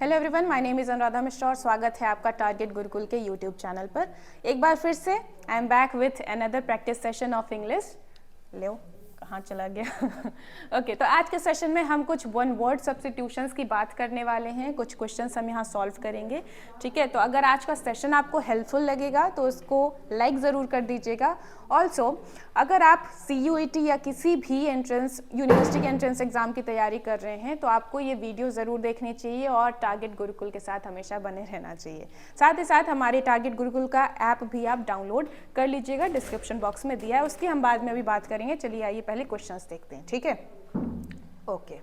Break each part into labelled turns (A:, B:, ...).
A: Hello everyone, my name is Anuradha Mishra और स्वागत है आपका टारगेट गुरुकुल के यूट्यूब चैनल पर। एक बार फिर से I am back with another practice session of English. लो कहाँ चला गया ओके तो आज के सेशन में हम कुछ वन वर्ड सब्स्टिट्यूशंस की बात करने वाले हैं। कुछ क्वेश्चंस हम यहाँ सॉल्व करेंगे। ठीक है, तो अगर आज का सेशन आपको हेल्पफुल लगेगा तो उसको लाइक ज़रूर कर दीजिएगा। ऑल्सो अगर आप CUET या किसी भी यूनिवर्सिटी के एंट्रेंस एग्जाम की तैयारी कर रहे हैं तो आपको ये वीडियो ज़रूर देखनी चाहिए और टारगेट गुरुकुल के साथ हमेशा बने रहना चाहिए। साथ ही साथ हमारे टारगेट गुरुकुल का ऐप भी आप डाउनलोड कर लीजिएगा, डिस्क्रिप्शन बॉक्स में दिया है, उसकी हम बाद में भी बात करेंगे। चलिए आइए पहले क्वेश्चंस देखते हैं। ठीक है, ओके।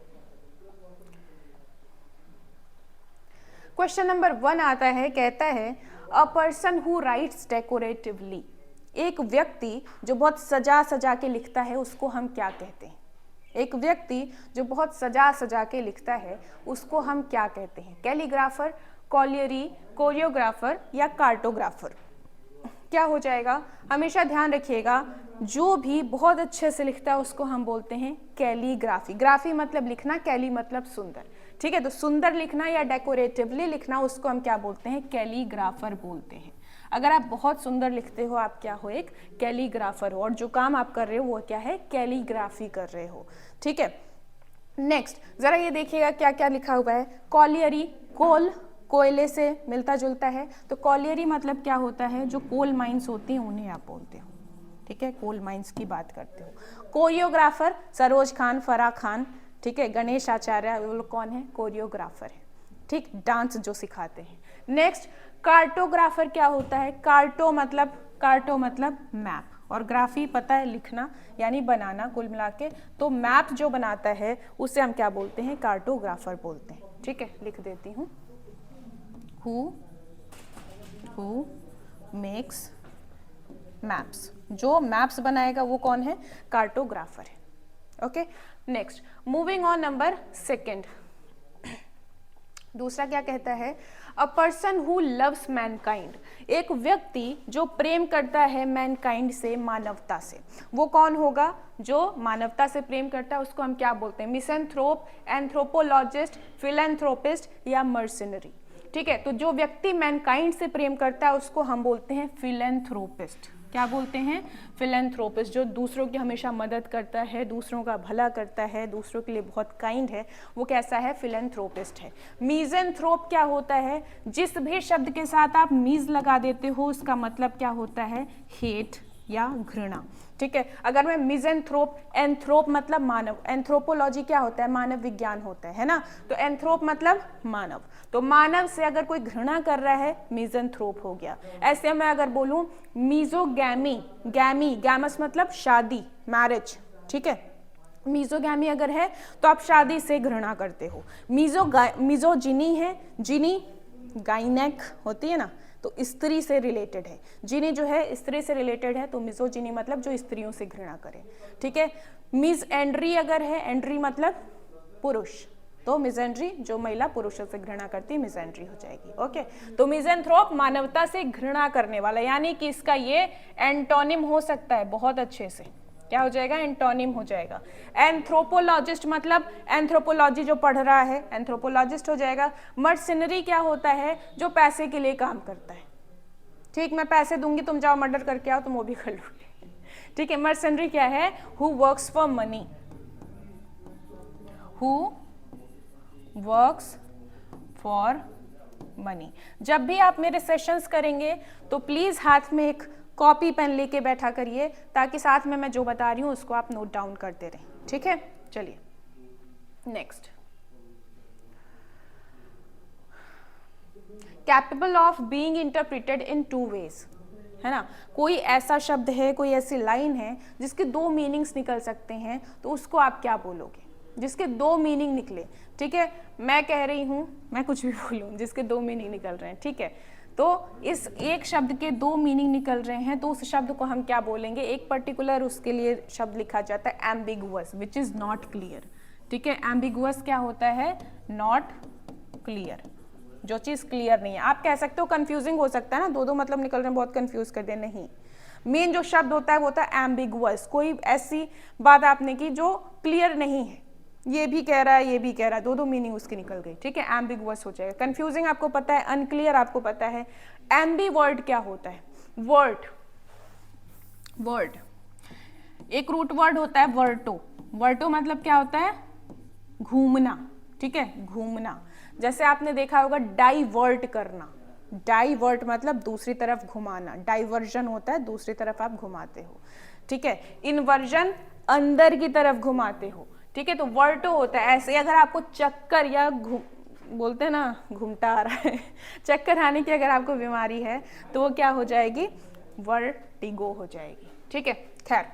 A: क्वेश्चन नंबर 1 आता है, कहता है अ पर्सन हु राइट्स डेकोरेटिवली। एक व्यक्ति जो बहुत सजा सजा के लिखता है उसको हम क्या कहते हैं? एक व्यक्ति जो बहुत सजा सजा के लिखता है उसको हम क्या कहते हैं? कैलीग्राफर, कॉलियरी, कोरियोग्राफर या कार्टोग्राफर? क्या हो जाएगा? हमेशा ध्यान रखिएगा, जो भी बहुत अच्छे से लिखता है उसको हम बोलते हैं कैलीग्राफी। ग्राफी मतलब लिखना, कैली मतलब सुंदर। ठीक है, तो सुंदर लिखना या डेकोरेटिवली लिखना उसको हम क्या बोलते हैं? कैलीग्राफर बोलते हैं। अगर आप बहुत सुंदर लिखते हो आप क्या हो? एक कैलीग्राफर हो, और जो काम आप कर रहे हो वो क्या है? कैलीग्राफी कर रहे हो। ठीक है, नेक्स्ट जरा ये देखिएगा क्या क्या लिखा हुआ है। कॉलियरी, कोल, कोयले से मिलता जुलता है, तो कॉलियरी मतलब क्या होता है? जो कोल माइंस होती हैं उन्हें आप बोलते हो। ठीक है, कोल माइंस की बात करते हो। कोरियोग्राफर, सरोज खान, फराह खान, ठीक है, गणेश आचार्य, वो लोग कौन है? कोरियोग्राफर है। ठीक, डांस जो सिखाते हैं। नेक्स्ट कार्टोग्राफर क्या होता है? कार्टो मतलब मैप, और ग्राफी पता है लिखना यानी बनाना कुल मिला के, तो मैप जो बनाता है उसे हम क्या बोलते हैं? कार्टोग्राफर बोलते हैं। ठीक है, लिख देती हूँ, who makes maps। जो मैप्स बनाएगा वो कौन है? कार्टोग्राफर है। Okay, next moving on, number 2। दूसरा क्या कहता है? A person who loves Mankind. एक व्यक्ति जो प्रेम करता है मैनकाइंड से, मानवता से, वो कौन होगा? जो मानवता से प्रेम करता है उसको हम क्या बोलते हैं? मिसैंथ्रोप, एंथ्रोपोलॉजिस्ट, फिलैंथ्रोपिस्ट या मर्सिनरी। ठीक है, तो जो व्यक्ति मैनकाइंड से प्रेम करता है उसको हम बोलते हैं फिलैंथ्रोपिस्ट। क्या बोलते हैं? फिलैंथ्रोपिस्ट। जो दूसरों की हमेशा मदद करता है, दूसरों का भला करता है, दूसरों के लिए बहुत काइंड है, वो कैसा है? फिलैंथ्रोपिस्ट है। मीज़ेंथ्रोप क्या होता है? जिस भी शब्द के साथ आप मीज लगा देते हो उसका मतलब क्या होता है? हेट या घृणा। ठीक है, अगर मैं मिज़ेंथ्रोप, एंथ्रोप मतलब मानव, एंथ्रोपोलॉजी क्या होता है? मानव विज्ञान होता है ना, तो एंथ्रोप मतलब मानव, तो मानव से अगर कोई घृणा कर रहा है मिज़ेंथ्रोप हो गया। ऐसे मैं अगर बोलूं मीजोगैमी, गैमस मतलब शादी, मैरिज। ठीक है, मीजोगैमी अगर है तो आप शादी से घृणा करते हो। मिजोजिनी है, जिनी गाइनेक होती है ना, तो स्त्री से रिलेटेड है। जिनी जो है स्त्री से रिलेटेड है, तो मिजोजिनी मतलब जो स्त्रियों से घृणा करे। ठीक है, मिस एंड्री अगर है, एंड्री मतलब पुरुष, तो मिजेंड्री जो महिला पुरुषों से घृणा करती है मिजेंड्री हो जाएगी। ओके, तो मिजेंथ्रोप मानवता से घृणा करने वाला, यानी कि इसका ये एंटोनिम हो सकता है। बहुत अच्छे से क्या हो जाएगा? एंटोनिम हो जाएगा। एंथ्रोपोलॉजिस्ट मतलब एंथ्रोपोलॉजी जो पढ़ रहा है एंथ्रोपोलॉजिस्ट हो जाएगा। मर्सिनरी क्या होता है? जो पैसे के लिए काम करता है। ठीक, मैं पैसे दूंगी, तुम जाओ मर्डर करके आओ, तुम वो भी कर लोगे। ठीक है, मर्सिनरी क्या है? Who works for money, who works for money. जब भी आप मेरे सेशंस करेंगे तो प्लीज हाथ में एक कॉपी पेन लेके बैठा करिए, ताकि साथ में मैं जो बता रही हूँ उसको आप नोट डाउन करते रहें। ठीक है, चलिए next. Capable of being interpreted in 2 ways, है ना। कोई ऐसा शब्द है, कोई ऐसी लाइन है जिसके 2 मीनिंग्स निकल सकते हैं, तो उसको आप क्या बोलोगे? जिसके 2 मीनिंग निकले। ठीक है, मैं कह रही हूँ, मैं कुछ भी बोलूँ, जिसके 2 मीनिंग निकल रहे हैं। ठीक है, तो इस एक शब्द के 2 मीनिंग निकल रहे हैं, तो उस शब्द को हम क्या बोलेंगे? एक पर्टिकुलर उसके लिए शब्द लिखा जाता है ambiguous, which is not clear. ठीक है, एम्बिगुअस क्या होता है? नॉट क्लियर, जो चीज क्लियर नहीं है। आप कह सकते हो कंफ्यूजिंग हो सकता है ना, 2 मतलब निकल रहे हैं, बहुत कंफ्यूज कर दे। नहीं, मेन जो शब्द होता है वो होता है एम्बिगुअस। कोई ऐसी बात आपने की जो क्लियर नहीं है, ये भी कह रहा है, ये भी कह रहा है, दो मीनिंग उसकी निकल गई, ठीक है। एम्बिगुअस हो जाएगा, कंफ्यूजिंग आपको पता है, अनक्लियर आपको पता है। एम्बीवर्ड क्या होता है? वर्ड एक रूट वर्ड होता है वर्टो। वर्टो मतलब क्या होता है? घूमना, ठीक है, घूमना। जैसे आपने देखा होगा डाइवर्ट करना, डाइवर्ट मतलब दूसरी तरफ घुमाना, डाइवर्जन होता है दूसरी तरफ आप घुमाते हो, ठीक है। इन्वर्जन अंदर की तरफ घुमाते हो, ठीक है। तो वर्टो होता है ऐसे, अगर आपको चक्कर या बोलते हैं ना घूमता आ रहा है चक्कर आने की अगर आपको बीमारी है तो वो क्या हो जाएगी? वर्टिगो हो जाएगी, ठीक है। खैर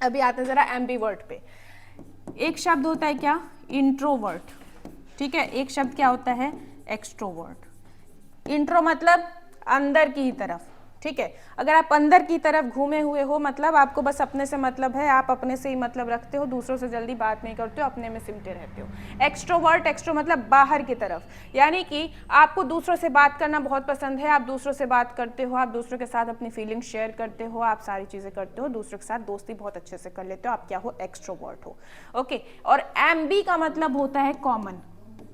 A: अभी आते हैं जरा एम्बीवर्ट पे। एक शब्द होता है क्या? इंट्रोवर्ट, ठीक है। एक शब्द क्या होता है? एक्सट्रोवर्ट। इंट्रो मतलब अंदर की ही तरफ, ठीक है। अगर आप अंदर की तरफ घूमे हुए हो मतलब आपको बस अपने से मतलब है, आप अपने से ही मतलब रखते हो, दूसरों से जल्दी बात नहीं करते हो, अपने में सिमटे रहते हो। एक्सट्रोवर्ट, एक्स्ट्रो मतलब बाहर की तरफ, यानी कि आपको दूसरों से बात करना बहुत पसंद है, आप दूसरों से बात करते हो, आप दूसरों के साथ अपनी फीलिंग शेयर करते हो, आप सारी चीज़ें करते हो, दूसरों के साथ दोस्ती बहुत अच्छे से कर लेते हो, आप क्या हो? एक्सट्रोवर्ट हो, ओके। और एम्बी का मतलब होता है कॉमन।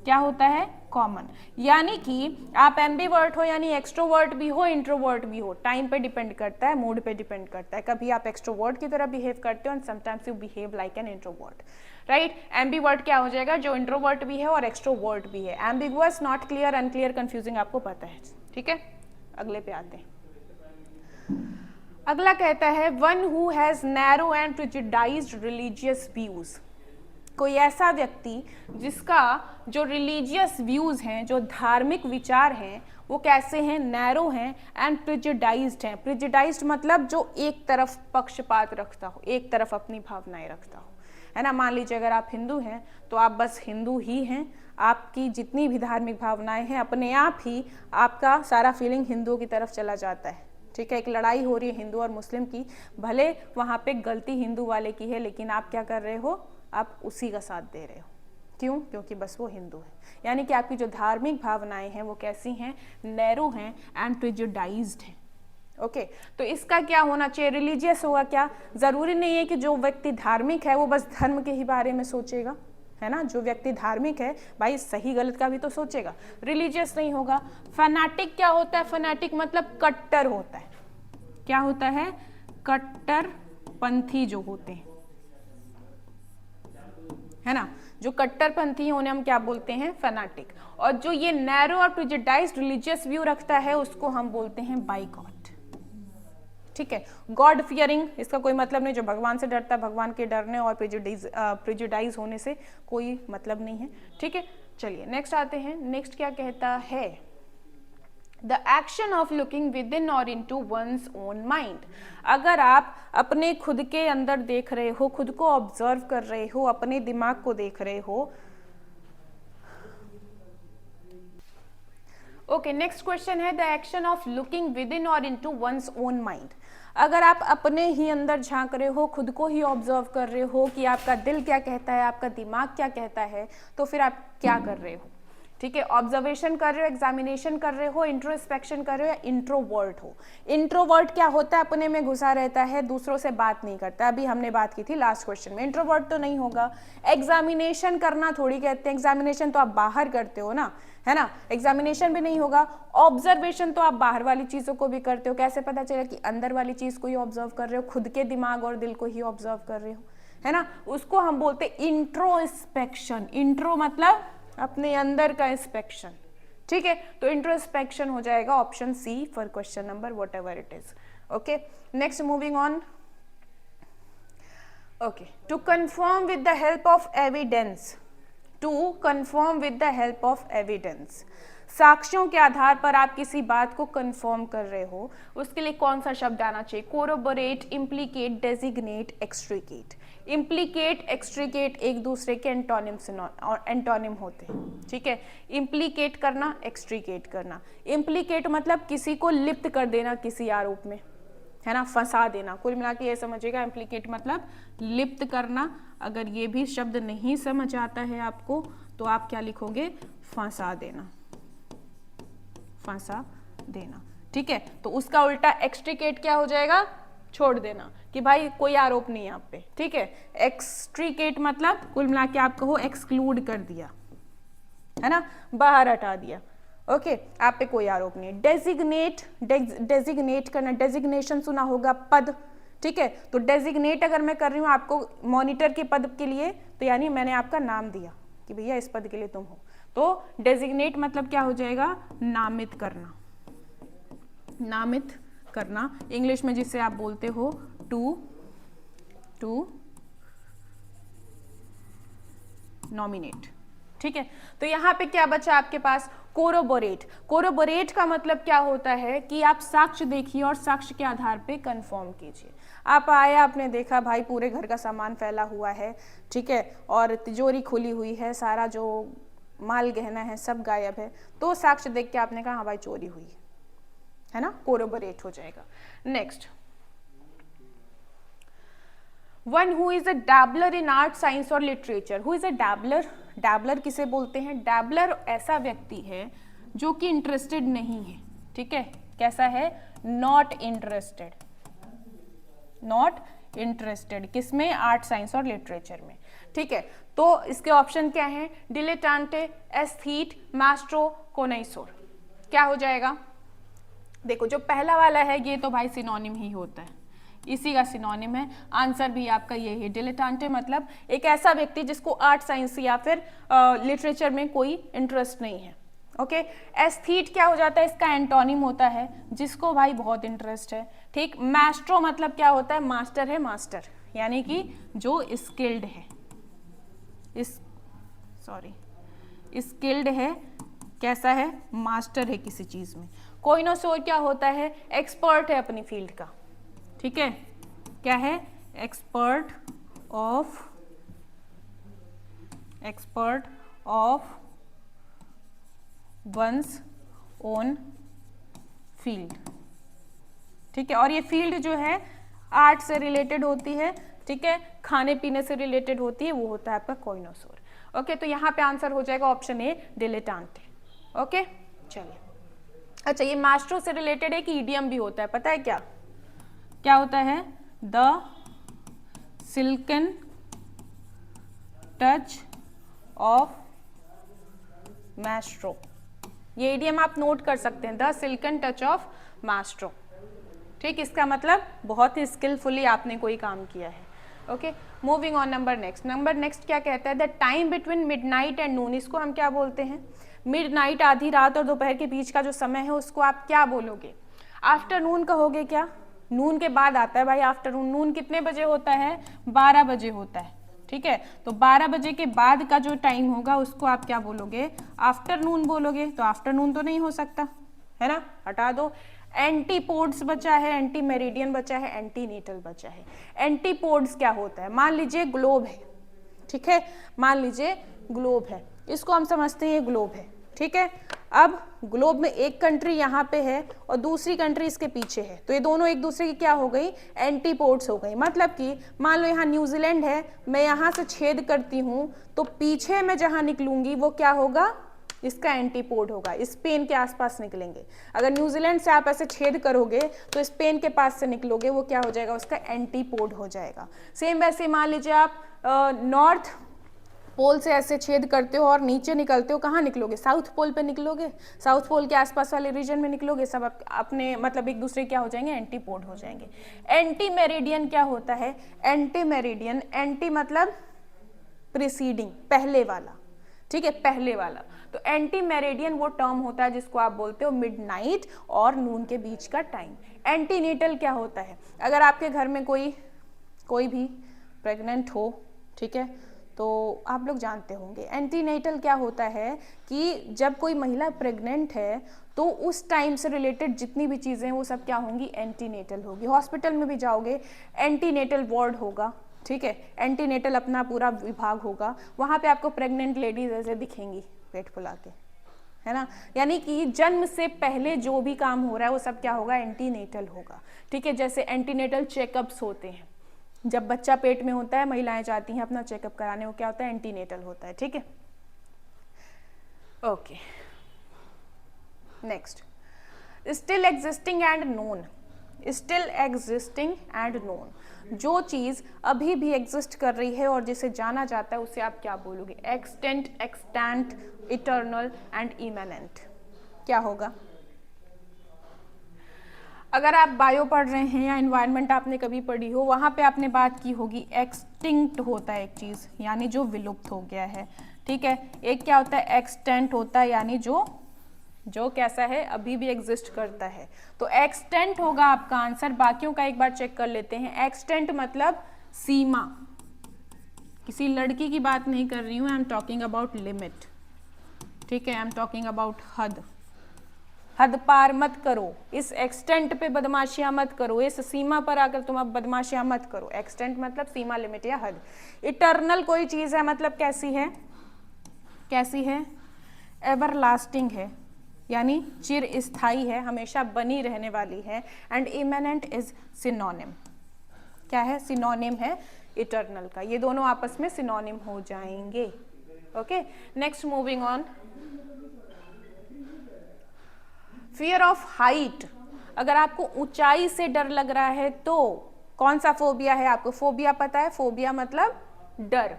A: क्या होता है? कॉमन। यानी कि आप एम्बीवर्ट हो यानी एक्सट्रोवर्ट भी हो इंट्रोवर्ट भी हो, टाइम पे डिपेंड करता है, मूड पे डिपेंड करता है। कभी आप एक्सट्रोवर्ट की तरह बिहेव करते हो and sometimes you behave like an introvert, right. Ambivert क्या हो जाएगा? जो इंट्रोवर्ट भी है और एक्सट्रोवर्ट भी है। Ambiguous, not clear, unclear, confusing आपको पता है, ठीक है। अगले पे आते हैं। अगला कहता है one who has narrow and prejudiced religious views. कोई ऐसा व्यक्ति जिसका जो रिलीजियस व्यूज हैं, जो धार्मिक विचार हैं, वो कैसे हैं? नैरो हैं एंड प्रिजुडाइज्ड हैं। प्रिजुडाइज्ड मतलब जो एक तरफ पक्षपात रखता हो, एक तरफ अपनी भावनाएं रखता हो, है ना। मान लीजिए अगर आप हिंदू हैं तो आप बस हिंदू ही हैं, आपकी जितनी भी धार्मिक भावनाएं हैं अपने आप ही आपका सारा फीलिंग हिंदुओं की तरफ चला जाता है, ठीक है। एक लड़ाई हो रही है हिंदू और मुस्लिम की, भले वहाँ पे गलती हिंदू वाले की है लेकिन आप क्या कर रहे हो? आप उसी का साथ दे रहे हो। क्यों? क्योंकि बस वो हिंदू है। यानी कि आपकी जो धार्मिक भावनाएं हैं वो कैसी हैं? नैरो हैं एंड प्रिजुडाइज्ड हैं, ओके। तो इसका क्या होना चाहिए? रिलीजियस होगा क्या? जरूरी नहीं है कि जो व्यक्ति धार्मिक है वो बस धर्म के ही बारे में सोचेगा, है ना। जो व्यक्ति धार्मिक है भाई सही गलत का भी तो सोचेगा, रिलीजियस नहीं होगा। फैनाटिक क्या होता है? फैनाटिक मतलब कट्टर होता है। क्या होता है? कट्टरपंथी जो होते हैं, है ना। जो कट्टरपंथी उन्हें हम क्या बोलते हैं? फैनाटिक। और जो ये नैरो और प्रिजुडाइज्ड रिलीजियस व्यू रखता है उसको हम बोलते हैं बाइकॉट, ठीक है। गॉड फियरिंग, इसका कोई मतलब नहीं, जो भगवान से डरता है, भगवान के डरने और प्रिजुडाइज होने से कोई मतलब नहीं है, ठीक है। चलिए नेक्स्ट आते हैं। नेक्स्ट क्या कहता है? The action of looking with in और इन टू वंस ओन माइंड। अगर आप अपने खुद के अंदर देख रहे हो, खुद को ऑब्जर्व कर रहे हो, अपने दिमाग को देख रहे हो, ओके। नेक्स्ट क्वेश्चन है the action of looking with in और इन टू वंस ओन माइंड। अगर आप अपने ही अंदर झांक रहे हो, खुद को ही ऑब्जर्व कर रहे हो कि आपका दिल क्या कहता है, आपका दिमाग क्या कहता है, तो फिर आप क्या कर रहे हो? ठीक है, ऑब्जर्वेशन कर रहे हो, एग्जामिनेशन कर रहे हो, इंट्रोस्पेक्शन कर रहे हो, या इंट्रोवर्ट हो। इंट्रोवर्ट क्या होता है? अपने में घुसा रहता है, दूसरों से बात नहीं करता। अभी हमने बात की थी लास्ट क्वेश्चन में। इंट्रोवर्ट तो नहीं होगा। एग्जामिनेशन करना थोड़ी कहते हैं, एग्जामिनेशन तो आप बाहर करते हो ना, है ना। एग्जामिनेशन भी नहीं होगा। ऑब्जर्वेशन तो आप बाहर वाली चीजों को भी करते हो। कैसे पता चला कि अंदर वाली चीज को ही ऑब्जर्व कर रहे हो, खुद के दिमाग और दिल को ही ऑब्जर्व कर रहे हो, है ना। उसको हम बोलते इंट्रोस्पेक्शन। इंट्रो मतलब अपने अंदर का इंस्पेक्शन, ठीक है। तो इंट्रोस्पेक्शन हो जाएगा option C for question number whatever it is, okay. Next moving on, okay. To confirm with the help of evidence, to confirm with the help of evidence, साक्ष्यों के आधार पर आप किसी बात को कंफर्म कर रहे हो, उसके लिए कौन सा शब्द आना चाहिए? Corroborate, implicate, designate, extricate. Implicate, extricate एक दूसरे के एंटोनिम होते हैं, ठीक है। इम्प्लीकेट करना, एक्सट्रिकेट करना। इम्प्लीकेट मतलब किसी को लिप्त कर देना किसी आरोप में, है ना, फंसा देना। कुल मिला के ये समझिएगा, इम्प्लीकेट मतलब लिप्त करना। अगर ये भी शब्द नहीं समझ आता है आपको तो आप क्या लिखोगे? फंसा देना, फंसा देना, ठीक है। तो उसका उल्टा एक्सट्रिकेट क्या हो जाएगा? छोड़ देना कि भाई कोई आरोप नहीं है आप पे, ठीक है। एक्सट्रीकेट मतलब कुल मिला के आप कहो एक्सक्लूड कर दिया, है ना, बाहर हटा दिया, ओके, आप पे कोई आरोप नहीं है। डेजिग्नेट, डेजिग्नेट करना, डेजिग्नेशन सुना होगा, पद, ठीक है। तो डेजिग्नेट अगर मैं कर रही हूँ आपको मॉनिटर के पद के लिए, तो यानी मैंने आपका नाम दिया कि भैया इस पद के लिए तुम हो, तो डेजिग्नेट मतलब क्या हो जाएगा, नामित करना, नामित करना, इंग्लिश में जिसे आप बोलते हो टू नॉमिनेट, ठीक है। तो यहाँ पे क्या बचा आपके पास, कोरोबोरेट। कोरोबोरेट का मतलब क्या होता है कि आप साक्ष्य देखिए और साक्ष्य के आधार पे कंफर्म कीजिए। आप आए, आपने देखा भाई पूरे घर का सामान फैला हुआ है, ठीक है, और तिजोरी खुली हुई है, सारा जो माल गहना है सब गायब है, तो साक्ष्य देख के आपने कहा हाँ भाई चोरी हुई है ना, कोरोबोरेट हो जाएगा। Next, one who is a dabbler in art, science और literature. Who is a dabbler, dabbler किसे बोलते हैं, डैबलर ऐसा व्यक्ति है जो कि इंटरेस्टेड नहीं है, ठीक है, कैसा है, नॉट इंटरेस्टेड, नॉट इंटरेस्टेड किसमें, आर्ट, साइंस और लिटरेचर में, ठीक है। तो इसके ऑप्शन क्या है, डिलेटांटे, एस्थीट, मास्ट्रो, कोनाइसोर। क्या हो जाएगा, देखो जो पहला वाला है ये तो भाई सिनोनिम ही होता है, इसी का सिनोनिम है, आंसर भी आपका ये है। डिलेटांटे मतलब एक ऐसा व्यक्ति जिसको आर्ट, साइंस या फिर लिटरेचर में कोई इंटरेस्ट नहीं है, ओके। एस्थीट क्या हो जाता है, इसका एंटोनिम होता है जिसको भाई बहुत इंटरेस्ट है, ठीक। मास्ट्रो मतलब क्या होता है, मास्टर है, मास्टर यानी कि जो स्किल्ड है, स्किल्ड है, कैसा है, मास्टर है किसी चीज में। कोइनोसोर क्या होता है, एक्सपर्ट है अपनी फील्ड का, ठीक है, क्या है, expert of one's own field, ठीक है। और ये फील्ड जो है आर्ट से रिलेटेड होती है, ठीक है, खाने पीने से रिलेटेड होती है, वो होता है आपका कोइनोसोर, ओके। तो यहाँ पे आंसर हो जाएगा ऑप्शन ए, डिलेटांटे, ओके। चलिए, अच्छा ये मास्ट्रो से रिलेटेड एक ईडियम भी होता है, पता है क्या, क्या होता है, the silken touch of maestro. ये ईडियम आप नोट कर सकते हैं, the silken touch of maestro, ठीक। इसका मतलब बहुत ही स्किलफुली आपने कोई काम किया है, okay. Moving on, number next क्या कहता है, the time between midnight and noon, इसको हम क्या बोलते हैं, मिडनाइट आधी रात और दोपहर के बीच का जो समय है उसको आप क्या बोलोगे, आफ्टरनून कहोगे क्या, नून के बाद आता है भाई आफ्टरनून, नून कितने बजे होता है, 12 बजे होता है, ठीक है। तो 12 बजे के बाद का जो टाइम होगा उसको आप क्या बोलोगे, आफ्टरनून बोलोगे, तो आफ्टरनून तो नहीं हो सकता है ना, हटा दो। एंटीपोड्स बचा है, एंटी मेरिडियन बचा है, एंटीनेटल बचा है। एंटीपोड्स क्या होता है, मान लीजिए ग्लोब है, ठीक है, मान लीजिए ग्लोब है, इसको हम समझते हैं ग्लोब है, ठीक है। अब ग्लोब में एक कंट्री यहाँ पे है और दूसरी कंट्री इसके पीछे है, तो ये दोनों एक दूसरे की क्या हो गई, एंटीपोड्स हो गई। मतलब कि मान लो यहाँ न्यूजीलैंड है, मैं यहाँ से छेद करती हूँ तो पीछे मैं जहाँ निकलूंगी वो क्या होगा, इसका एंटीपोड होगा, स्पेन के आसपास निकलेंगे। अगर न्यूजीलैंड से आप ऐसे छेद करोगे तो स्पेन के पास से निकलोगे, वो क्या हो जाएगा, उसका एंटीपोड हो जाएगा। सेम वैसे मान लीजिए आप नॉर्थ पोल से ऐसे छेद करते हो और नीचे निकलते हो, कहाँ निकलोगे, साउथ पोल पे निकलोगे, साउथ पोल के आसपास वाले रीजन में निकलोगे, सब अपने मतलब एक दूसरे क्या हो जाएंगे, एंटीपोड हो जाएंगे। एंटी मेरिडियन क्या होता है, एंटी मेरिडियन, एंटी मतलब प्रीसीडिंग, पहले वाला, ठीक है, पहले वाला। तो एंटी मेरिडियन वो टर्म होता है जिसको आप बोलते हो मिडनाइट और नून के बीच का टाइम। एंटीनेटल क्या होता है, अगर आपके घर में कोई भी प्रेग्नेंट हो, ठीक है, तो आप लोग जानते होंगे एंटीनेटल क्या होता है कि जब कोई महिला प्रेग्नेंट है तो उस टाइम से रिलेटेड जितनी भी चीज़ें हैं वो सब क्या होंगी, एंटीनेटल होगी। हॉस्पिटल में भी जाओगे एंटीनेटल वार्ड होगा, ठीक है, एंटीनेटल अपना पूरा विभाग होगा, वहाँ पे आपको प्रेग्नेंट लेडीज ऐसे दिखेंगी पेट फुला के, है ना। यानी कि जन्म से पहले जो भी काम हो रहा है वो सब क्या होगा, एंटीनेटल होगा, ठीक है। जैसे एंटीनेटल चेकअप्स होते हैं, जब बच्चा पेट में होता है महिलाएं जाती हैं अपना चेकअप कराने, वो क्या होता है, एंटीनेटल होता है, ठीक है। Okay, next, still existing and known. Still existing and known, जो चीज अभी भी एग्जिस्ट कर रही है और जिसे जाना जाता है उसे आप क्या बोलोगे? Extant, extant, eternal and immanent. क्या होगा? अगर आप बायो पढ़ रहे हैं या इन्वायरमेंट आपने कभी पढ़ी हो, वहाँ पे आपने बात की होगी एक्सटिंक्ट होता है एक चीज़, यानी जो विलुप्त हो गया है, ठीक है। एक क्या होता है? एक्सटेंट होता है, यानी जो कैसा है? अभी भी एग्जिस्ट करता है। तो एक्सटेंट होगा आपका आंसर। बाकियों का एक बार चेक कर लेते हैं। एक्सटेंट मतलब सीमा, किसी लड़की की बात नहीं कर रही हूँ, I am talking about limit, ठीक है, आई एम टॉकिंग अबाउट हद। हद पार मत करो, इस एक्सटेंट पे बदमाशियां मत करो, इस सीमा पर आकर तुम अब बदमाशियां मत करो। एक्सटेंट मतलब सीमा, लिमिट या हद। इटर्नल कोई चीज है, मतलब कैसी है? कैसी है? एवरलास्टिंग है, यानी चिर स्थायी है, हमेशा बनी रहने वाली है। And immanent is synonym. क्या है? सिनोनिम है इटर्नल का। ये दोनों आपस में सिनोनिम हो जाएंगे। Okay, next moving on. Fear of height, अगर आपको ऊंचाई से डर लग रहा है तो कौन सा फोबिया है? आपको फोबिया पता है? फोबिया मतलब डर,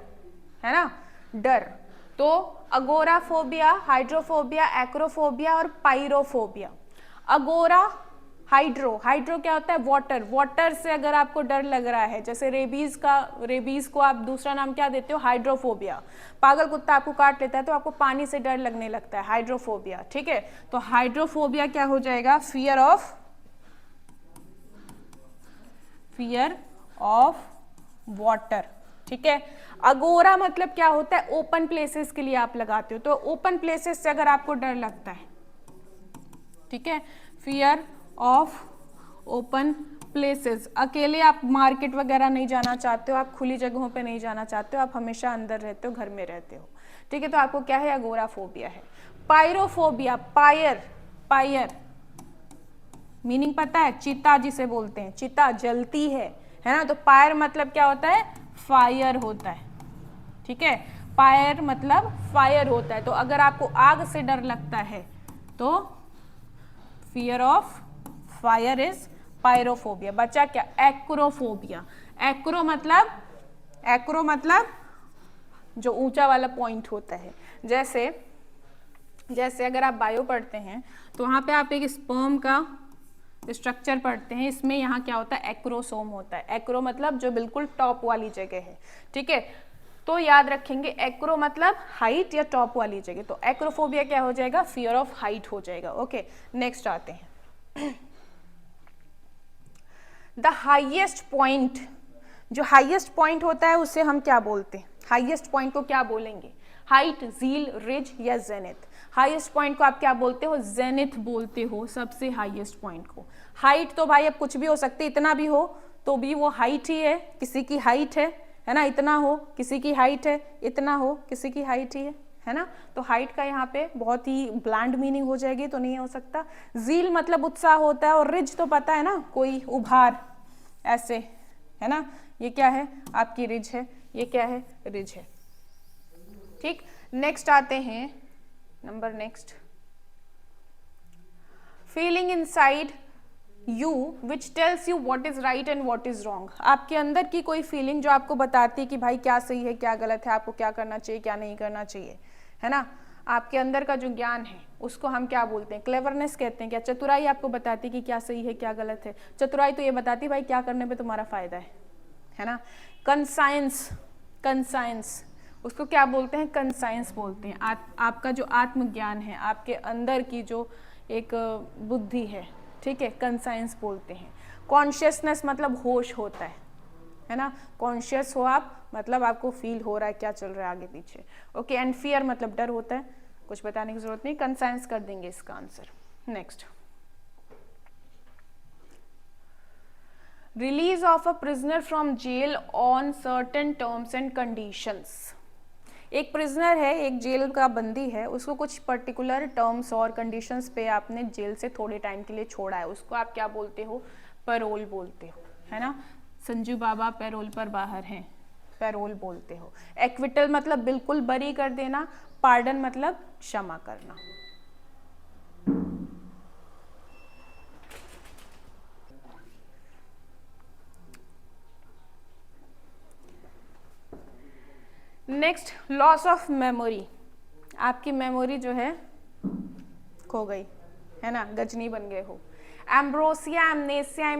A: है ना, डर। तो अगोराफोबिया, हाइड्रोफोबिया, एक्रोफोबिया और पायरोफोबिया। अगोरा, हाइड्रो क्या होता है? वाटर। वाटर से अगर आपको डर लग रहा है, जैसे रेबीज को आप दूसरा नाम क्या देते हो? हाइड्रोफोबिया। पागल कुत्ता आपको काट लेता है तो आपको पानी से डर लगने लगता है, हाइड्रोफोबिया, ठीक है। तो हाइड्रोफोबिया क्या हो जाएगा? फियर ऑफ वाटर, ठीक है। अगोरा मतलब क्या होता है? ओपन प्लेसेस के लिए आप लगाते हो, तो ओपन प्लेसेस से अगर आपको डर लगता है, ठीक है, फियर ऑफ ओपन प्लेसेस। अकेले आप मार्केट वगैरह नहीं जाना चाहते हो, आप खुली जगहों पे नहीं जाना चाहते हो, आप हमेशा अंदर रहते हो, घर में रहते हो, ठीक है, तो आपको क्या है? अगोराफोबिया है। पायरोफोबिया, पायर मीनिंग पता है? चिता जिसे बोलते हैं, चिता जलती है ना। तो पायर मतलब क्या होता है? फायर होता है, ठीक है। फायर मतलब फायर होता है। तो अगर आपको आग से डर लगता है तो fear of fire is pyrophobia. बचा क्या? एक्रोफोबिया। एक्रो मतलब जो ऊंचा वाला पॉइंट होता है। जैसे अगर आप बायो पढ़ते हैं तो वहां पे आप एक स्पर्म का स्ट्रक्चर पढ़ते हैं, इसमें यहाँ क्या होता है? एक्रोसोम होता है। एक्रो मतलब जो बिल्कुल टॉप वाली जगह है, ठीक है। तो याद रखेंगे, एक्रो मतलब हाइट या टॉप वाली जगह। तो एक्रोफोबिया क्या हो जाएगा? फियर ऑफ हाइट हो जाएगा। ओके, नेक्स्ट आते हैं। द हाइएस्ट पॉइंट, जो हाइएस्ट पॉइंट होता है उसे हम क्या बोलते हैं? हाइएस्ट पॉइंट को क्या बोलेंगे? हाइट, झील, रिज या जेनिथ। हाईएस्ट पॉइंट को आप क्या बोलते हो? जेनिथ बोलते हो, सबसे हाईएस्ट पॉइंट को। हाइट तो भाई अब कुछ भी हो सकती है, इतना भी हो तो भी वो हाइट ही है, किसी की हाइट है ना। इतना हो किसी की हाइट है, इतना हो किसी की हाइट ही है ना। तो हाइट का यहाँ पे बहुत ही ब्लैंड मीनिंग हो जाएगी, तो नहीं हो सकता। झील मतलब उत्साह होता है, और रिज तो पता है ना, कोई उभार ऐसे, है ना। ये क्या है? आपकी रिज है। ये क्या है? रिज है, ठीक। नेक्स्ट आते हैं, number next. Feeling inside you which tells you what is right and what is wrong. आपके अंदर की कोई फीलिंग जो आपको बताती है कि भाई क्या सही है क्या गलत है, आपको क्या करना चाहिए क्या नहीं करना चाहिए, है ना। आपके अंदर का जो ज्ञान है उसको हम क्या बोलते हैं? क्लेवरनेस कहते हैं। क्या चतुराई आपको बताती है कि क्या सही है क्या गलत है? चतुराई तो ये बताती है भाई क्या करने पे तुम्हारा फायदा है ना। कंसाइंस उसको क्या बोलते हैं? कंसाइंस बोलते हैं। आपका जो आत्मज्ञान है, आपके अंदर की जो एक बुद्धि है, ठीक है, कंसाइंस बोलते हैं। कॉन्शियसनेस मतलब होश होता है ना। कॉन्शियस हो आप मतलब आपको फील हो रहा है क्या चल रहा है आगे पीछे। ओके, एंड फियर मतलब डर होता है, कुछ बताने की जरूरत नहीं, कंसाइंस कर देंगे इसका answer. Next, release of a prisoner from jail on certain terms and conditions. एक प्रिजनर है, एक जेल का बंदी है, उसको कुछ पर्टिकुलर टर्म्स और कंडीशंस पे आपने जेल से थोड़े टाइम के लिए छोड़ा है, उसको आप क्या बोलते हो? पैरोल बोलते हो, है ना। संजू बाबा पैरोल पर बाहर हैं, पैरोल बोलते हो। एक्विटल मतलब बिल्कुल बरी कर देना, पार्डन मतलब क्षमा करना। Next, loss of memory. आपकी मेमोरी जो है खो गई है ना, गजनी बन गए हो। एम्ब्रोसिया, एमनेसिया,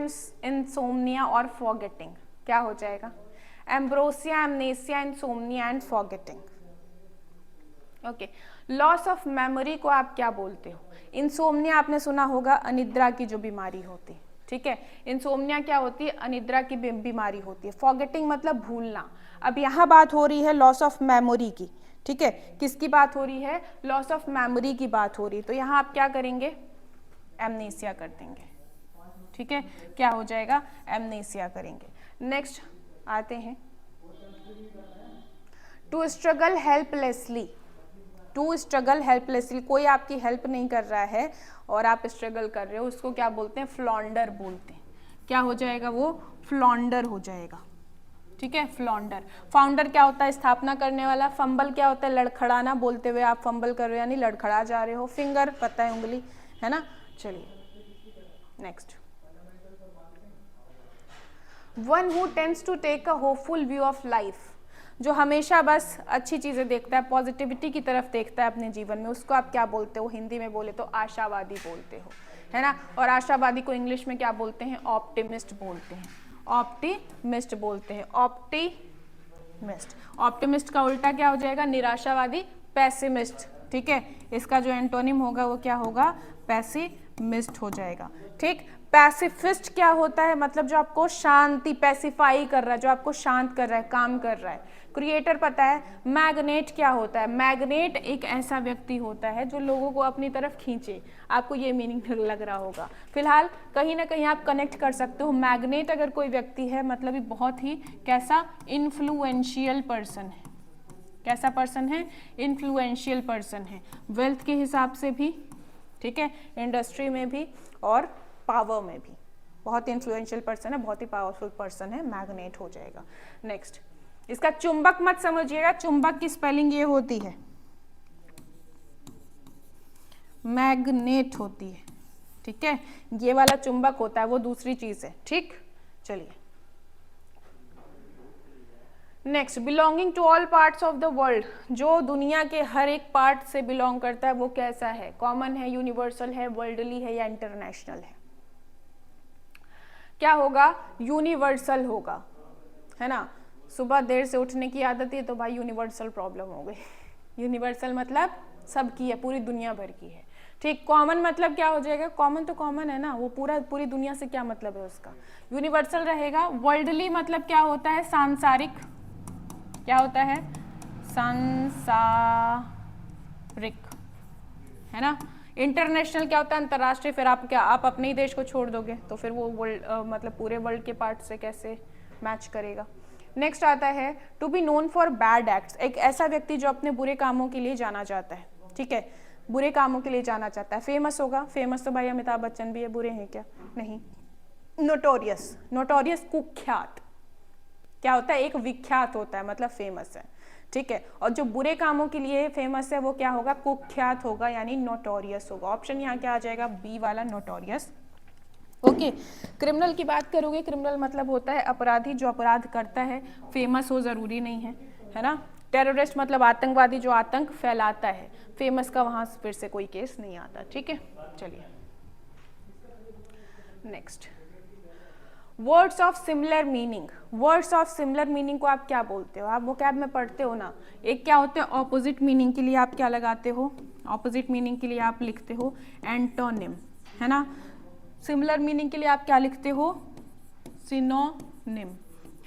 A: इंसोम्निया और फॉरगेटिंग। क्या हो जाएगा? Ambrosia, amnesia, insomnia and forgetting. Okay, loss of memory को आप क्या बोलते हो? इंसोम्निया आपने सुना होगा, अनिद्रा की जो बीमारी होती है, ठीक है। इंसोम्निया क्या होती है? अनिद्रा की बीमारी होती है। फॉरगेटिंग मतलब भूलना। अब यहाँ बात हो रही है लॉस ऑफ मेमोरी की, ठीक है। किसकी बात हो रही है? लॉस ऑफ मेमोरी की बात हो रही है। तो यहाँ आप क्या करेंगे? एमनेसिया कर देंगे, ठीक है। क्या हो जाएगा? एमनेसिया करेंगे। नेक्स्ट आते हैं, to struggle helplessly. To struggle helplessly, कोई आपकी हेल्प नहीं कर रहा है और आप स्ट्रगल कर रहे हो, उसको क्या बोलते हैं? फ्लॉन्डर बोलते हैं। क्या हो जाएगा? वो फ्लॉन्डर हो जाएगा, ठीक है। फ्लॉन्डर। फाउंडर क्या होता है? स्थापना करने वाला। फंबल क्या होता है? लड़खड़ाना, बोलते हुए आप फंबल कर रहे हो यानी लड़खड़ा जा रहे हो। फिंगर पता है, उंगली, है ना। चलिए next, one who tends to take a hopeful view of life. जो हमेशा बस अच्छी चीज़ें देखता है, पॉजिटिविटी की तरफ देखता है अपने जीवन में, उसको आप क्या बोलते हो? हिंदी में बोले तो आशावादी बोलते हो, है ना। और आशावादी को इंग्लिश में क्या बोलते हैं? ऑप्टिमिस्ट बोलते हैं। ऑप्टिमिस्ट बोलते हैं, ऑप्टिमिस्ट। ऑप्टिमिस्ट का उल्टा क्या हो जाएगा? निराशावादी, पैसिमिस्ट, ठीक है। इसका जो एंटोनिम होगा वो क्या होगा? पैसिमिस्ट हो जाएगा, ठीक। पैसिफिस्ट क्या होता है? मतलब जो आपको शांति, पैसिफाई कर रहा है, जो आपको शांत कर रहा है, काम कर रहा है। क्रिएटर पता है। मैग्नेट क्या होता है? मैग्नेट एक ऐसा व्यक्ति होता है जो लोगों को अपनी तरफ खींचे। आपको ये मीनिंग लग रहा होगा। फिलहाल कहीं ना कहीं आप कनेक्ट कर सकते हो। मैग्नेट अगर कोई व्यक्ति है मतलब ये बहुत ही कैसा? इन्फ्लुएंशियल पर्सन है। कैसा पर्सन है? इन्फ्लुएंशियल पर्सन है, वेल्थ के हिसाब से भी, ठीक है, इंडस्ट्री में भी और पावर में भी। बहुत इन्फ्लुएंशियल पर्सन है, बहुत ही पावरफुल पर्सन है, मैग्नेट हो जाएगा। नेक्स्ट, इसका चुंबक मत समझिएगा, चुंबक की स्पेलिंग ये होती है, मैग्नेट होती है, ठीक है। ये वाला चुंबक होता है, वो दूसरी चीज है, ठीक। चलिए next, belonging to all parts of the world. जो दुनिया के हर एक पार्ट से बिलोंग करता है वो कैसा है? कॉमन है, यूनिवर्सल है, वर्ल्डली है या इंटरनेशनल है? क्या होगा? यूनिवर्सल होगा, है ना। सुबह देर से उठने की आदत है तो भाई यूनिवर्सल प्रॉब्लम हो गई। यूनिवर्सल मतलब सबकी है, पूरी दुनिया भर की है, ठीक। कॉमन मतलब क्या हो जाएगा? कॉमन तो कॉमन है ना, वो पूरी दुनिया से क्या मतलब है उसका? यूनिवर्सल रहेगा। वर्ल्डली मतलब क्या होता है? सांसारिक। क्या होता है? सांसारिक, है ना। इंटरनेशनल क्या होता है? अंतर्राष्ट्रीय। फिर आप क्या, आप अपने ही देश को छोड़ दोगे तो फिर वो वर्ल्ड मतलब पूरे वर्ल्ड के पार्ट से कैसे मैच करेगा? नेक्स्ट आता है, to be known for bad acts. एक ऐसा व्यक्ति जो अपने बुरे कामों के लिए जाना जाता है, ठीक है, बुरे कामों के लिए जाना चाहता है। फेमस होगा, फेमस तो भाई अमिताभ बच्चन भी है, बुरे हैं क्या? नहीं। नोटोरियस, नोटोरियस कुख्यात। क्या होता है? एक विख्यात होता है, मतलब फेमस है, ठीक है। और जो बुरे कामों के लिए फेमस है वो क्या होगा? कुख्यात होगा, यानी नोटोरियस होगा। ऑप्शन यहाँ क्या आ जाएगा? बी वाला, नोटोरियस। ओके, क्रिमिनल की बात करोगे, क्रिमिनल मतलब होता है अपराधी, जो अपराध करता है। फेमस हो जरूरी नहीं है ना। टेररिस्ट मतलब आतंकवादी, जो आतंक फैलाता है। फेमस का वहां फिर से कोई केस नहीं आता, ठीक है। चलिए next, words of similar meaning. Words of similar meaning को आप क्या बोलते हो? आप वोकैब में पढ़ते हो ना, एक क्या होते हैं? ऑपोजिट मीनिंग के लिए आप क्या लगाते हो? ऑपोजिट मीनिंग के लिए आप लिखते हो एंटोनिम, है ना। सिमिलर मीनिंग के लिए आप क्या लिखते हो? सिनोनिम,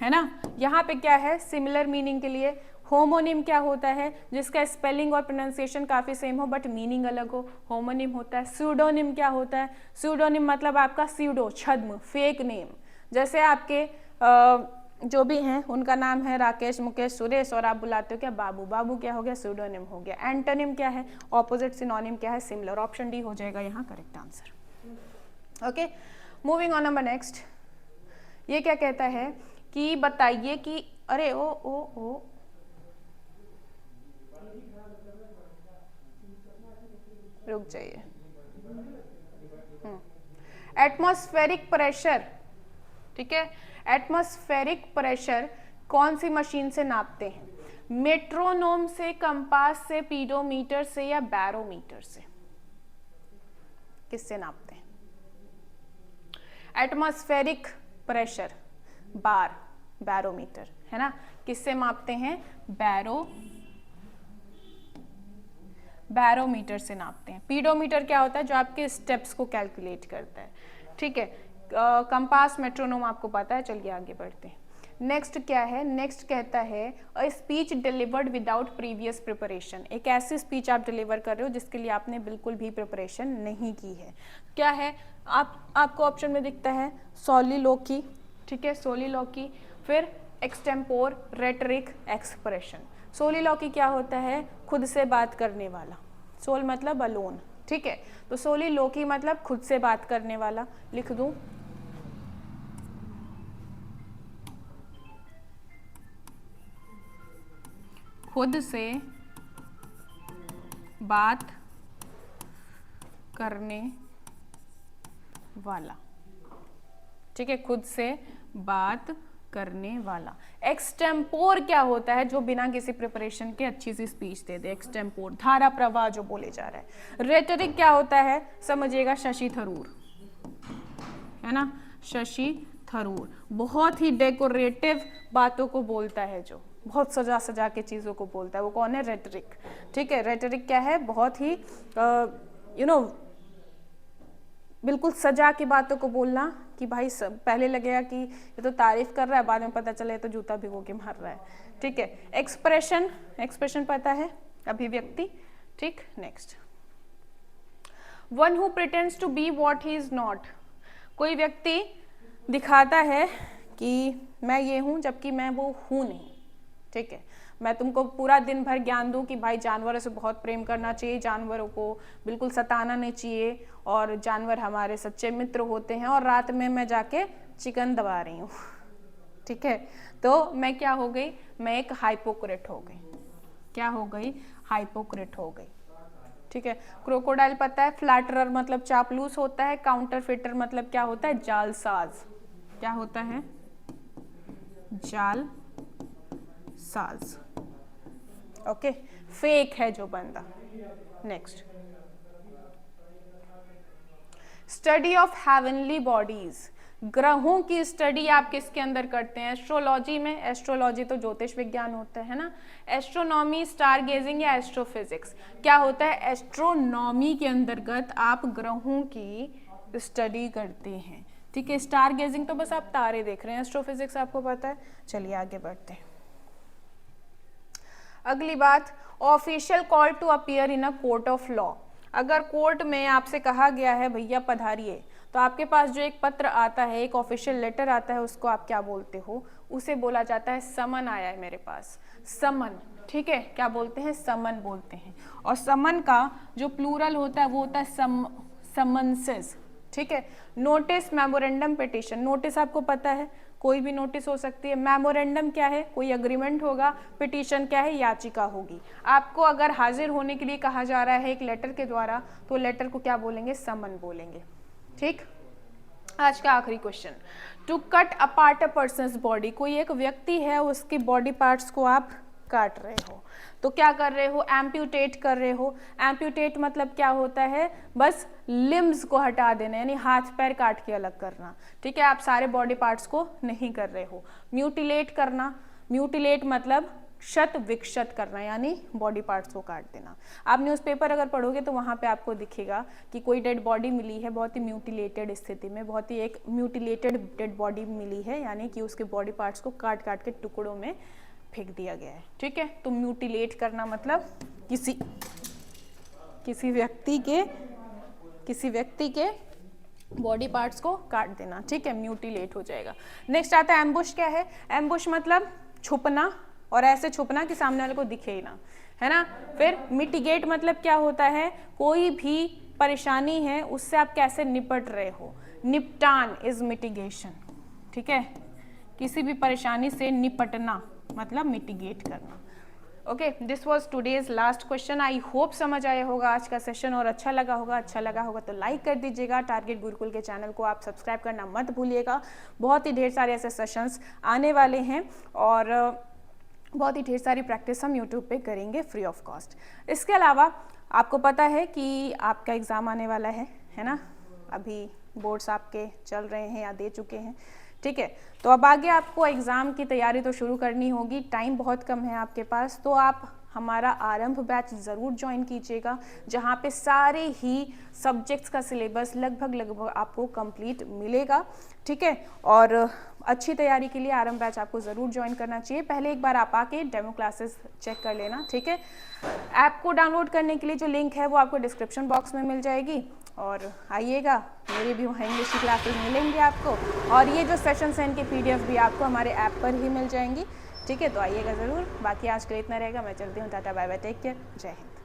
A: है ना। यहाँ पे क्या है? सिमिलर मीनिंग के लिए होमोनिम क्या होता है? जिसका स्पेलिंग और प्रोनाउंसिएशन काफी सेम हो बट मीनिंग अलग हो, होमोनिम होता है। स्यूडोनिम क्या होता है? स्यूडोनिम मतलब आपका स्यूडो, छद्म, फेक नेम। जैसे आपके जो भी हैं उनका नाम है राकेश, मुकेश, सुरेश और आप बुलाते हो क्या? बाबू। बाबू क्या हो गया? स्यूडोनिम हो गया। एंटोनिम क्या है? ऑपोजिट। सिनोनिम क्या है? सिमिलर। ऑप्शन डी हो जाएगा यहाँ correct answer. Okay, moving on number next. ये क्या कहता है कि बताइए कि अरे ओ रुक जाइए। एटमॉस्फेरिक प्रेशर, ठीक है। एटमॉस्फेरिक प्रेशर कौन सी मशीन से नापते हैं? मेट्रोनोम से, कंपास से, पीडोमीटर से या बैरोमीटर से? किससे नापते हैं? एटमॉस्फेरिक प्रेशर, बार, बैरोमीटर, है ना। किससे मापते हैं? बैरोमीटर से नापते हैं। पीडोमीटर क्या होता है? जो आपके स्टेप्स को कैलकुलेट करता है, ठीक है। कंपास, मेट्रोनोम आपको पता है। चलिए आगे बढ़ते हैं। नेक्स्ट क्या है? नेक्स्ट कहता है a speech delivered without previous preparation. एक ऐसी स्पीच आप डिलीवर कर रहे हो जिसके लिए आपने बिल्कुल भी प्रिपरेशन नहीं की है। क्या है? आपको ऑप्शन में दिखता है सोलिलोकी, ठीक है, सोलिलोकी, फिर एक्सटेम्पोर, रेटरिक, एक्सप्रेशन। सोलिलोकी क्या होता है? खुद से बात करने वाला। सोल मतलब अलोन, ठीक है। तो सोलिलोकी मतलब खुद से बात करने वाला। लिख दूं? खुद से बात करने वाला, ठीक है, खुद से बात करने वाला। एक्सटेम्पोर क्या होता है? जो बिना किसी प्रिपरेशन के अच्छी सी स्पीच दे दे, एक्सटेम्पोर, धारा प्रवाह जो बोले जा रहा है। रेटरिक क्या होता है? समझिएगा, शशि थरूर, है ना, शशि थरूर बहुत ही डेकोरेटिव बातों को बोलता है, जो बहुत सजा सजा के चीज़ों को बोलता है, वो कौन है? रेटरिक, ठीक है। रेटरिक क्या है? बहुत ही बिल्कुल सजा की बातों को बोलना कि भाई पहले लगेगा कि ये तो तारीफ कर रहा है, बाद में पता चले तो जूता भिगो के मार रहा है, ठीक है। एक्सप्रेशन, एक्सप्रेशन पता है, अभिव्यक्ति, ठीक। Next, one who pretends to be what he is not. कोई व्यक्ति दिखाता है कि मैं ये हूँ जबकि मैं वो हूँ नहीं, ठीक है। मैं तुमको पूरा दिन भर ज्ञान दूं कि भाई जानवरों से बहुत प्रेम करना चाहिए, जानवरों को बिल्कुल सताना नहीं चाहिए और जानवर हमारे सच्चे मित्र होते हैं, और रात में मैं जाके चिकन दबा रही हूँ, ठीक है। तो मैं क्या हो गई? मैं एक हाइपोक्रेट हो गई। क्या हो गई? हाइपोक्रेट हो गई, ठीक है। क्रोकोडाइल पता है, फ्लैटरर मतलब चापलूस होता है, काउंटरफिटर मतलब क्या होता है? जालसाज। क्या होता है? जाल साज, ओके। फेक है जो बंदा। Next, study of heavenly bodies. ग्रहों की स्टडी आप किसके अंदर करते हैं? एस्ट्रोलॉजी में। एस्ट्रोलॉजी तो ज्योतिष विज्ञान होता है ना। एस्ट्रोनॉमी, स्टार गेजिंग या एस्ट्रोफिजिक्स? क्या होता है? एस्ट्रोनॉमी के अंतर्गत आप ग्रहों की स्टडी करते हैं, ठीक है। स्टार गेजिंग तो बस आप तारे देख रहे हैं, एस्ट्रोफिजिक्स आपको पता है। चलिए आगे बढ़ते हैं। अगली बात, official call to appear in a court of law. अगर कोर्ट में आपसे कहा गया है भैया पधारिए, तो आपके पास जो एक पत्र आता है, एक ऑफिशियल लेटर आता है, उसको आप क्या बोलते हो? उसे बोला जाता है समन आया है मेरे पास, समन, ठीक है। क्या बोलते हैं? समन बोलते हैं। और समन का जो प्लूरल होता है वो होता है समन्सेस, ठीक है। Notice, memorandum, petition. नोटिस आपको पता है, कोई भी नोटिस हो सकती है। मेमोरेंडम क्या है? कोई अग्रीमेंट होगा। पिटीशन क्या है? याचिका होगी। आपको अगर हाजिर होने के लिए कहा जा रहा है एक लेटर के द्वारा, तो लेटर को क्या बोलेंगे? समन बोलेंगे, ठीक। आज का आखिरी question, to cut apart a person's body. कोई एक व्यक्ति है, उसकी बॉडी पार्ट्स को आप काट रहे हो, तो क्या कर रहे हो? एम्प्यूटेट कर रहे हो। एम्प्यूटेट मतलब क्या होता है? बस लिम्स को हटा देना, यानी हाथ पैर काट के अलग करना, ठीक है। आप सारे बॉडी पार्ट्स को नहीं कर रहे हो। म्यूटिलेट करना, म्यूटिलेट मतलब शत विक्षत करना, यानी बॉडी पार्ट्स को काट देना। आप न्यूज़पेपर अगर पढ़ोगे तो वहाँ पे आपको दिखेगा कि कोई डेड बॉडी मिली है बहुत ही म्यूटिलेटेड स्थिति में, बहुत ही एक म्यूटिलेटेड डेड बॉडी मिली है, यानी कि उसके बॉडी पार्ट्स को काट काट के टुकड़ों में फेंक दिया गया है, ठीक है। तो म्यूटिलेट करना मतलब किसी व्यक्ति के बॉडी पार्ट्स को काट देना, ठीक है, म्यूटिलेट हो जाएगा। नेक्स्ट आता है एम्बुश। क्या है? एम्बुश मतलब छुपना, और ऐसे छुपना कि सामने वाले को दिखे ही ना, है ना। फिर मिटिगेट मतलब क्या होता है? कोई भी परेशानी है उससे आप कैसे निपट रहे हो। निपटान इज मिटिगेशन, ठीक है। किसी भी परेशानी से निपटना मतलब मिटिगेट करना। Okay, this was today's last question. I hope समझ आया होगा आज का सेशन और अच्छा लगा होगा तो लाइक कर दीजिएगा। टारगेट गुरुकुल के चैनल को आप सब्सक्राइब करना मत भूलिएगा। बहुत ही ढेर सारे ऐसे सेशंस आने वाले हैं और बहुत ही ढेर सारी प्रैक्टिस हम यूट्यूब पे करेंगे फ्री ऑफ कॉस्ट। इसके अलावा आपको पता है कि आपका एग्ज़ाम आने वाला है ना, अभी बोर्ड्स आपके चल रहे हैं या दे चुके हैं, ठीक है। तो अब आगे आपको एग्ज़ाम की तैयारी तो शुरू करनी होगी, टाइम बहुत कम है आपके पास, तो आप हमारा आरंभ बैच ज़रूर ज्वाइन कीजिएगा, जहाँ पे सारे ही सब्जेक्ट्स का सिलेबस लगभग आपको कंप्लीट मिलेगा, ठीक है। और अच्छी तैयारी के लिए आरंभ बैच आपको ज़रूर ज्वाइन करना चाहिए। पहले एक बार आप आके डेमो क्लासेस चेक कर लेना, ठीक है। ऐप को डाउनलोड करने के लिए जो लिंक है वो आपको डिस्क्रिप्शन बॉक्स में मिल जाएगी, और आइएगा, मेरे भी वहाँ इंग्लिश की क्लासेस मिलेंगी आपको, और ये जो सेशंस हैं इनके PDF भी आपको हमारे ऐप पर ही मिल जाएंगी, ठीक है। तो आइएगा ज़रूर। बाकी आज के लिए इतना रहेगा, मैं चलती हूँ, tata bye bye, take care, Jai Hind.